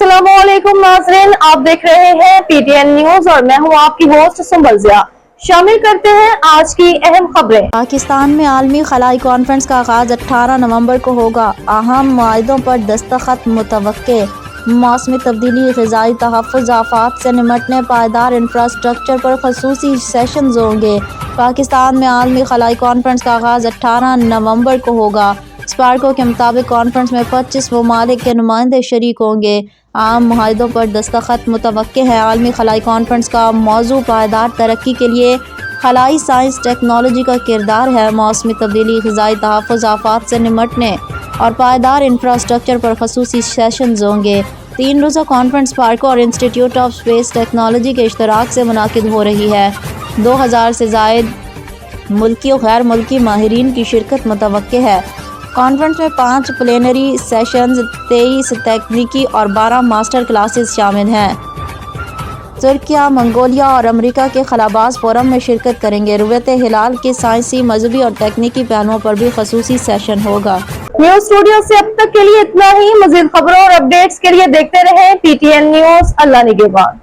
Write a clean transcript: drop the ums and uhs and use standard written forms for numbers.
अस्सलामुअलैकुम नाज़रीन, आप देख रहे हैं पीटीएन न्यूज और मैं हूं आपकी होस्ट सुंबल ज़िया। शामिल करते हैं आज की अहम खबरें। पाकिस्तान में आलमी खलाई कॉन्फ्रेंस का आगाज 18 नवंबर को होगा। अहम मुआहिदों पर दस्तखत मुतवक्के। मौसमी तब्दीली, ग़िज़ाई तहफ़्फ़ुज़, आफ़ात से निमटने, पायदार इंफ्रास्ट्रक्चर पर ख़ुसूसी सेशंस होंगे। पाकिस्तान में आलमी खलाई कॉन्फ्रेंस का आगाज 18 नवंबर को होगा। स्पार्को के मुताबिक कॉन्फ्रेंस में 25 ममालिक के नुमाइंदे शरीक होंगे। आम मुआहिदों पर दस्तखत मुतवक्के हैं। आलमी खलाई कॉन्फ्रेंस का मौजू पायदार तरक्की के लिए खलाई साइंस टेक्नोलॉजी का किरदार है। मौसमी तब्दीली, ग़िज़ाई तहफ़्फ़ुज़, आफ़ात से निमटने और पायदार इंफ्रास्ट्रक्चर पर ख़ुसूसी सेशंस होंगे। 3 रोज़ा कॉन्फ्रेंस स्पार्को और इंस्टीट्यूट ऑफ स्पेस टेक्नोलॉजी के इश्तराक से मुनाकिद हो रही है। 2000 से ज़ायद मुल्की और गैर मुल्की माहिरीन की शिरकत मुतवक्के है। कॉन्फ्रेंस में 5 प्लेनरी सेशंस, 23 तकनीकी और 12 मास्टर क्लासेस शामिल हैं। तुर्किया, मंगोलिया और अमेरिका के खलाबाज फोरम में शिरकत करेंगे। रुयत हिलाल के साइंसी, मजहबी और तकनीकी पहलुओं पर भी खसूसी सेशन होगा। न्यूज स्टूडियो से अब तक के लिए इतना ही। मज़ीद खबरों और अपडेट्स के लिए देखते रहें पीटीएन न्यूज। अल्लाह निगहबान।